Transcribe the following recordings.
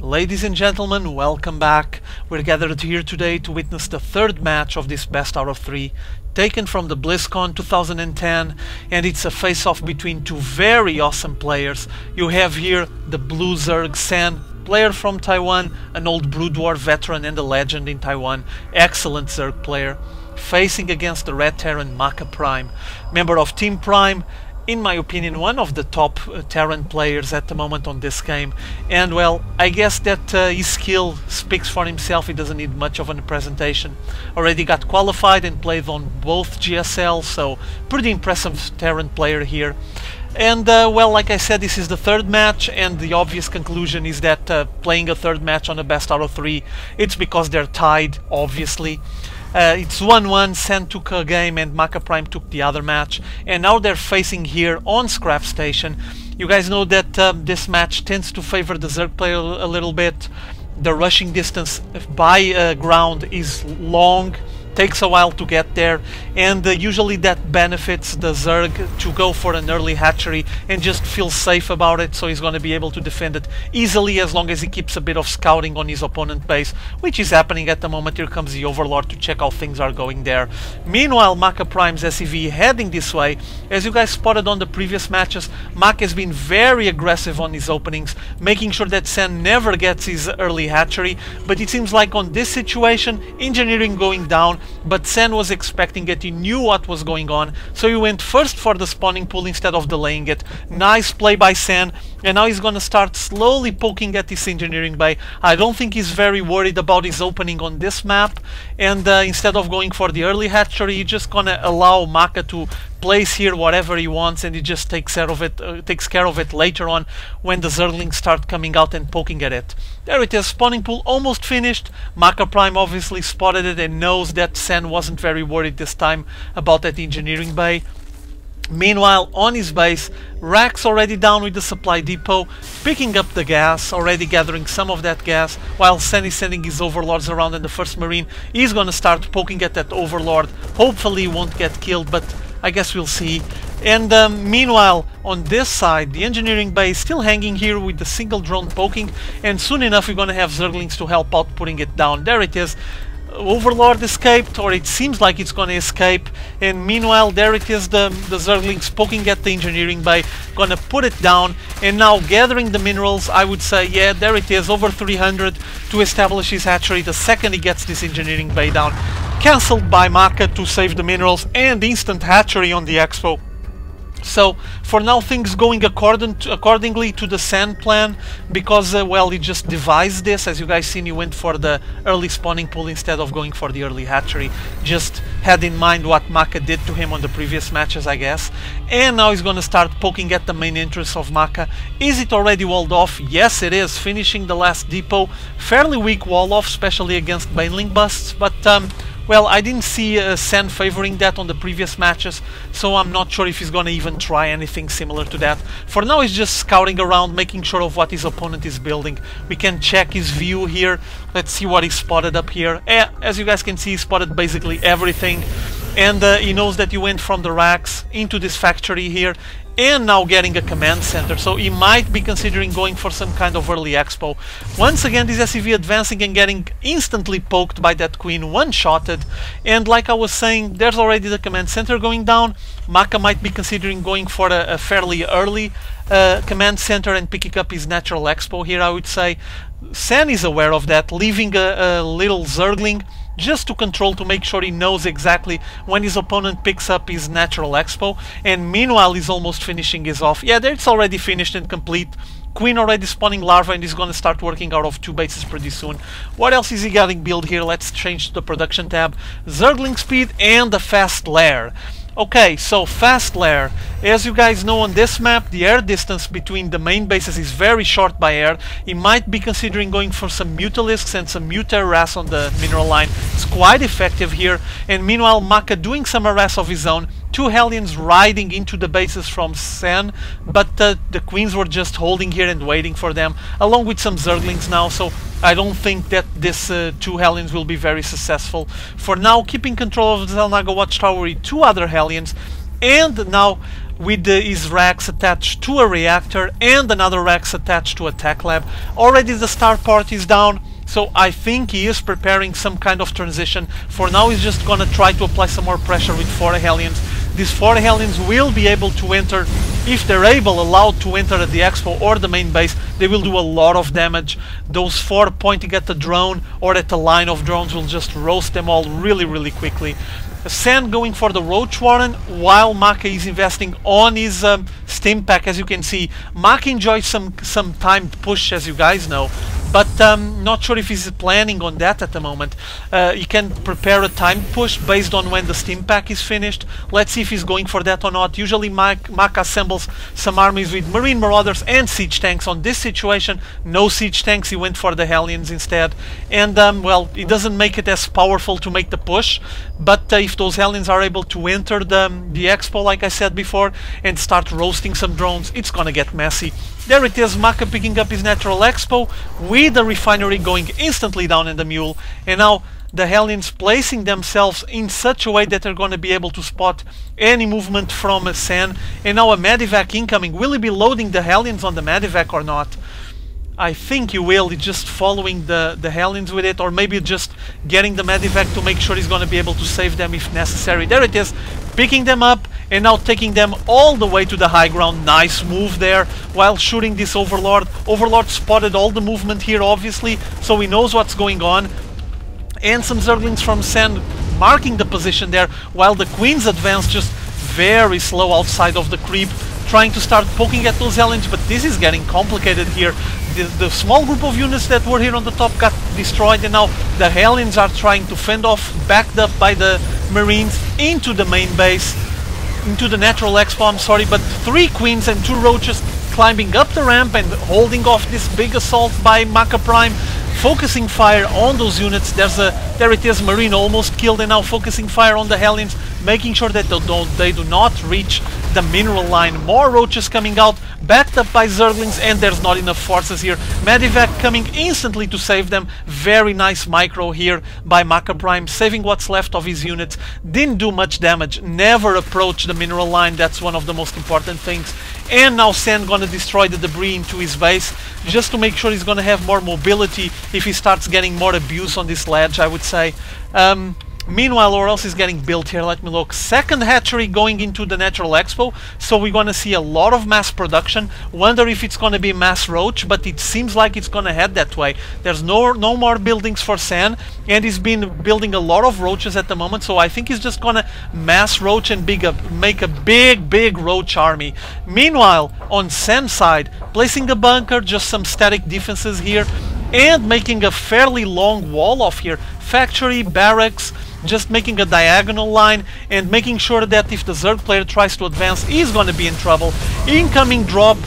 Ladies and gentlemen, welcome back. We're gathered here today to witness the third match of this best out of 3, taken from the Blizzcon 2010, and it's a face-off between two very awesome players. You have here the blue Zerg Sen, player from Taiwan, an old Brood War veteran and a legend in Taiwan, excellent Zerg player, facing against the red Terran MakaPrime, member of Team Prime, in my opinion one of the top Terran players at the moment on this game. And well, I guess that his skill speaks for himself. He doesn't need much of a presentation. Already got qualified and played on both GSL, so pretty impressive Terran player here. And well, like I said, this is the third match, and the obvious conclusion is that playing a third match on a best out of 3, it's because they're tied, obviously. It's 1-1, Sen took a game and MakaPrime took the other match, and now they're facing here on Scrap Station. You guys know that this match tends to favor the Zerg player a little bit. The rushing distance by ground is long, takes a while to get there, and usually that benefits the Zerg to go for an early hatchery and just feel safe about it, so he's going to be able to defend it easily as long as he keeps a bit of scouting on his opponent base, which is happening at the moment. Here comes the Overlord to check how things are going there. Meanwhile, MakaPrime's SCV heading this way. As you guys spotted on the previous matches, Maka has been very aggressive on his openings, making sure that Sen never gets his early hatchery, but it seems like on this situation, engineering going down, but Sen was expecting it, he knew what was going on, so he went first for the spawning pool instead of delaying it. Nice play by Sen, and now he's gonna start slowly poking at this engineering bay. I don't think he's very worried about his opening on this map, and instead of going for the early hatchery, he's just gonna allow Maka to place here whatever he wants, and he just takes care of it later on when the Zerglings start coming out and poking at it. There it is, spawning pool almost finished. MakaPrime obviously spotted it and knows that Sen wasn't very worried this time about that engineering bay. Meanwhile, on his base, Rax already down with the supply depot, picking up the gas, already gathering some of that gas, while Sen is sending his overlords around, and the first marine is gonna start poking at that overlord. Hopefully he won't get killed, but I guess we'll see. And meanwhile, on this side, the engineering bay is still hanging here with the single drone poking, and soon enough we're gonna have Zerglings to help out putting it down. There it is. Overlord escaped, or it seems like it's gonna escape, and meanwhile there it is, the Zerglings poking at the engineering bay, gonna put it down, and now gathering the minerals. I would say, yeah, there it is, over 300 to establish his hatchery the second he gets this engineering bay down. Cancelled by Maka to save the minerals, and instant hatchery on the expo. So for now things going accordingly to the Sen plan, because well, he just devised this. As you guys seen, he went for the early spawning pool instead of going for the early hatchery. Just had in mind what Maka did to him on the previous matches, I guess. And now he's gonna start poking at the main entrance of Maka. Is it already walled off? Yes, it is, finishing the last depot. Fairly weak wall off, especially against Baneling busts, but well, I didn't see Sen favoring that on the previous matches, so I'm not sure if he's gonna even try anything similar to that. For now he's just scouting around, making sure of what his opponent is building. We can check his view here. Let's see what he spotted up here. As you guys can see, he spotted basically everything, and he knows that he went from the racks into this factory here, and now getting a command center, so he might be considering going for some kind of early expo. Once again, this SCV advancing and getting instantly poked by that queen, one-shotted, and like I was saying, there's already the command center going down. Maka might be considering going for a fairly early command center and picking up his natural expo here, I would say. Sen is aware of that, leaving a little Zergling just to control, to make sure he knows exactly when his opponent picks up his natural expo, and meanwhile he's almost finishing his off. Yeah, there it's already finished and complete. Queen already spawning larva, and he's gonna start working out of 2 bases pretty soon. What else is he getting built here? Let's change to the production tab. Zergling speed and the fast lair. Okay, so fast lair. As you guys know, on this map, the air distance between the main bases is very short by air. He might be considering going for some Mutalisks and some Muta-harass on the mineral line. It's quite effective here. And meanwhile, Maka doing some harass of his own. 2 Hellions riding into the bases from Sen, but the Queens were just holding here and waiting for them, along with some Zerglings now, so I don't think that this 2 Hellions will be very successful. For now, keeping control of the Zelnaga Watchtower with 2 other Hellions, and now with his racks attached to a reactor and another racks attached to a tech lab. Already the star part is down, so I think he is preparing some kind of transition. For now he's just gonna try to apply some more pressure with 4 Hellions. These 4 Hellions will be able to enter, if they're allowed to enter at the expo or the main base, they will do a lot of damage. Those 4 pointing at the drone or at the line of drones will just roast them all really quickly. Sen going for the Roach Warren while Maka is investing on his Stim Pack. As you can see, Maka enjoys some timed push, as you guys know, but not sure if he's planning on that at the moment. He can prepare a timed push based on when the Stim Pack is finished. Let's see if he's going for that or not. Usually Maka assembles some armies with Marine Marauders and Siege Tanks. On this situation, no Siege Tanks, he went for the Hellions instead. And well, it doesn't make it as powerful to make the push, but if those Hellions are able to enter the expo, like I said before, and start roasting some drones, it's gonna get messy. There it is, Maka picking up his natural expo with the refinery going instantly down in the mule, and now the Hellions placing themselves in such a way that they're going to be able to spot any movement from Sen. And now a Medivac incoming. Will he be loading the Hellions on the Medivac or not? I think he will. He's just following the Hellions with it, or maybe just getting the Medivac to make sure he's going to be able to save them if necessary. There it is, picking them up and now taking them all the way to the high ground. Nice move there while shooting this Overlord. Overlord spotted all the movement here, obviously, so he knows what's going on. And some Zerglings from Sen marking the position there, while the Queens advance just very slow outside of the creep, trying to start poking at those Hellions, but this is getting complicated here. The small group of units that were here on the top got destroyed, and now the Hellions are trying to fend off, backed up by the Marines, into the main base, into the natural expo, I'm sorry, but 3 Queens and 2 Roaches climbing up the ramp and holding off this big assault by MakaPrime, focusing fire on those units. There it is, Marine almost killed, and now focusing fire on the Hellions, making sure that they do not reach the mineral line. More Roaches coming out, backed up by Zerglings, and there's not enough forces here. Medivac coming instantly to save them. Very nice micro here by MakaPrime, saving what's left of his units. Didn't do much damage, never approach the mineral line, that's one of the most important things. And now Sen gonna destroy the debris into his base, just to make sure he's gonna have more mobility if he starts getting more abuse on this ledge, I would say. Meanwhile, or else is getting built here. Let me look. Second hatchery going into the Natural Expo, so we're gonna see a lot of mass production. Wonder if it's gonna be mass roach, but it seems like it's gonna head that way. There's no more buildings for Sen, and he's been building a lot of roaches at the moment, so I think he's just gonna mass roach and make a big roach army. Meanwhile, on Sen's side, placing a bunker, just some static defenses here, and making a fairly long wall off here. Factory, barracks, just making a diagonal line and making sure that if the Zerg player tries to advance, he's going to be in trouble. Incoming drop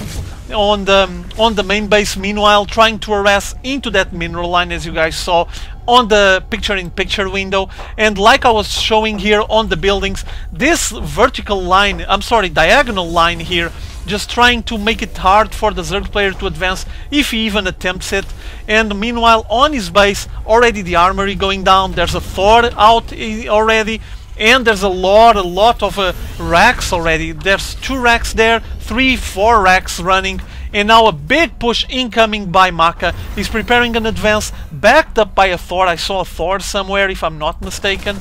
on the main base, meanwhile trying to harass into that mineral line, as you guys saw on the picture-in-picture window. And like I was showing here on the buildings, this vertical line, I'm sorry, diagonal line here, just trying to make it hard for the Zerg player to advance if he even attempts it. And meanwhile on his base, already the armory going down, there's a Thor out already, and there's a lot of racks already. There's 2 racks there, 3, 4 racks running, and now a big push incoming by Maka. He's preparing an advance, backed up by a Thor. I saw a Thor somewhere, if I'm not mistaken.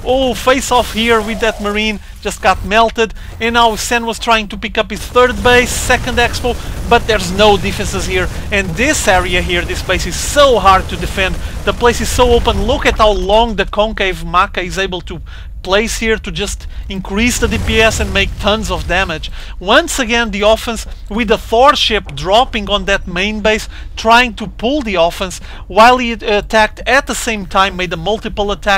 Oh, face off here with that Marine, just got melted. And now Sen was trying to pick up his 3rd base, 2nd expo, but there's no defenses here. And this area here, this base is so hard to defend. The place is so open. Look at how long the concave Maka is able to place here to just increase the DPS and make tons of damage. Once again the offense with the Thor ship dropping on that main base, trying to pull the offense while he attacked at the same time, made a multiple attack.